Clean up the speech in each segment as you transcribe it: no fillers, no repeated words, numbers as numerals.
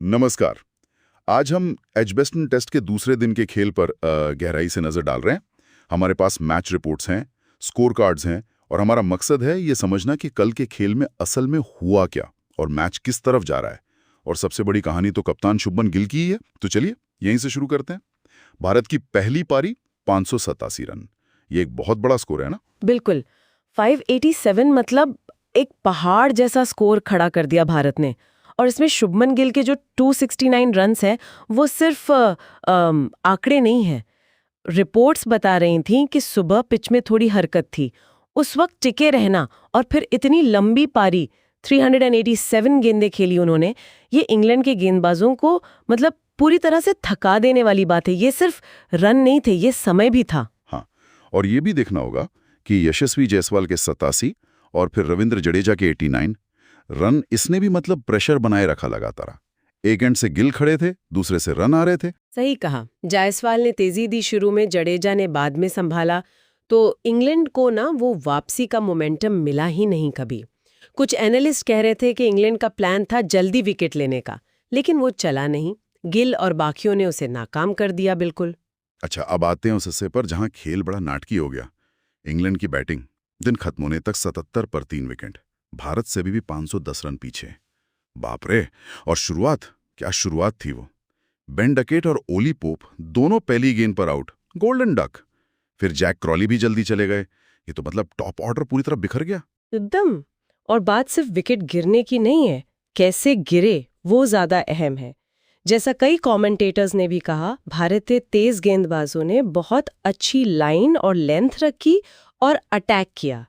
नमस्कार। आज हम एजबेस्टन टेस्ट के दूसरे दिन के खेल पर गहराई से नजर डाल रहे हैं। हमारे पास मैच रिपोर्ट्स हैं, स्कोर कार्ड्स हैं और हमारा मकसद है ये समझना कि कल के खेल में असल में हुआ क्या और मैच किस तरफ जा रहा है। और सबसे बड़ी कहानी तो कप्तान शुभमन गिल की ही है। तो चलिए यहीं से शुरू करते हैं। भारत की पहली पारी 587 रन, ये एक बहुत बड़ा स्कोर है ना? बिल्कुल। 587 मतलब एक पहाड़ जैसा स्कोर खड़ा कर दिया भारत ने। और इसमें शुभमन गिल के जो 269 रन्स हैं वो सिर्फ आंकड़े नहीं हैं। रिपोर्ट्स बता रही थीं कि सुबह पिच में थोड़ी हरकत थी, उस वक्त टिके रहना और फिर इतनी लंबी पारी 387 गेंदें खेली उन्होंने। ये इंग्लैंड के गेंदबाजों को मतलब पूरी तरह से थका देने वाली बात है। ये सिर्फ रन नहीं थे, ये समय भी था। हाँ, और ये भी देखना होगा कि यशस्वी जायसवाल के 87 और फिर रविंद्र जडेजा के 89 रन, इसने भी मतलब प्रेशर बनाए रखा लगातार। एक एंड से गिल खड़े थे, दूसरे से रन आ रहे थे। सही कहा। जायसवाल ने तेजी दी शुरू में, जडेजा ने बाद में संभाला। तो इंग्लैंड को ना वो वापसी का मोमेंटम मिला ही नहीं कभी। कुछ एनालिस्ट कह रहे थे कि इंग्लैंड का प्लान था जल्दी विकेट लेने का, लेकिन वो चला नहीं। गिल और बाकियों ने उसे नाकाम कर दिया बिल्कुल। अच्छा, अब आते हैं उस हिस्से पर जहां खेल बड़ा नाटकी हो गया। इंग्लैंड की बैटिंग, दिन खत्म होने तक 77 पर 3 विकेट, भारत से भी 510 रन पीछे। बाप रे! और शुरुआत, क्या शुरुआत थी वो। बेन डकेट और ओली पोप दोनों पहली गेंद पर आउट, गोल्डन डक। फिर जैक क्रॉली भी जल्दी चले गए। ये तो मतलब टॉप ऑर्डर पूरी तरह बिखर गया एकदम। और बात सिर्फ विकेट गिरने की नहीं है, कैसे गिरे वो ज्यादा अहम है। जैसा कई कमेंटेटर्स ने भी कहा, भारतीय तेज गेंदबाजों ने बहुत अच्छी लाइन और लेंथ रखी और अटैक किया।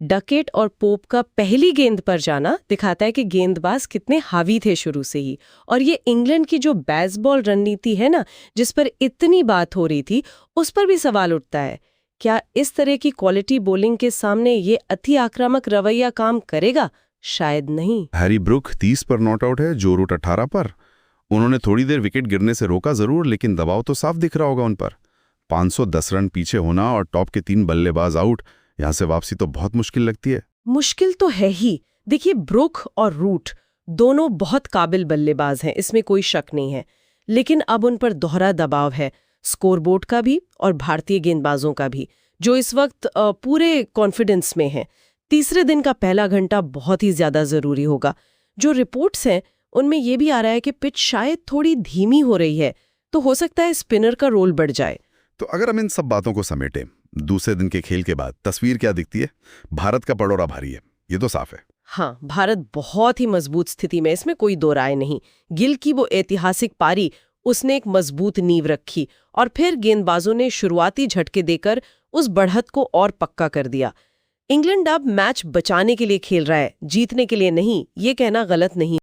डकेट और पोप का पहली गेंद पर जाना दिखाता है कि गेंदबाज कितने हावी थे शुरू से ही। और ये इंग्लैंड की जो बेसबॉल रणनीति है ना, जिस पर इतनी बात हो रही थी, उस पर भी सवाल उठता है। क्या इस तरह की क्वालिटी बॉलिंग के सामने ये अति आक्रामक रवैया काम करेगा? शायद नहीं। हैरी ब्रुक 30 पर नॉट आउट है, जो रूट 18 पर। उन्होंने थोड़ी देर विकेट गिरने से रोका जरूर, लेकिन दबाव तो साफ दिख रहा होगा उन पर। 510 रन पीछे होना और टॉप के 3 बल्लेबाज आउट, यहां से वापसी तो बहुत मुश्किल लगती है। मुश्किल तो है ही। देखिए, ब्रुक और रूट दोनों बहुत काबिल बल्लेबाज हैं, इसमें कोई शक नहीं है। लेकिन अब उन पर दोहरा दबाव है, स्कोरबोर्ड का भी और भारतीय गेंदबाजों का भी, जो इस वक्त पूरे कॉन्फिडेंस में हैं। तीसरे दिन का पहला घंटा बहुत ही ज्यादा जरूरी होगा। जो रिपोर्ट्स हैं उनमें यह भी आ रहा है कि पिच शायद थोड़ी धीमी हो रही है, तो हो सकता है स्पिनर का रोल बढ़ जाए। तो अगर हम इन सब बातों को समेटें, दूसरे दिन के खेल के बाद तस्वीर क्या दिखती है? भारत का पड़ोरा भारी है, ये तो साफ है। हाँ, भारत बहुत ही मजबूत स्थिति में, इसमें कोई दो राय नहीं। गिल की वो ऐतिहासिक पारी, उसने एक मजबूत नींव रखी और फिर गेंदबाजों ने शुरुआती झटके देकर उस बढ़त को और पक्का कर दिया। इंग्लैंड अब मैच बचाने के लिए खेल रहा है, जीतने के लिए नहीं। ये कहना गलत नहीं।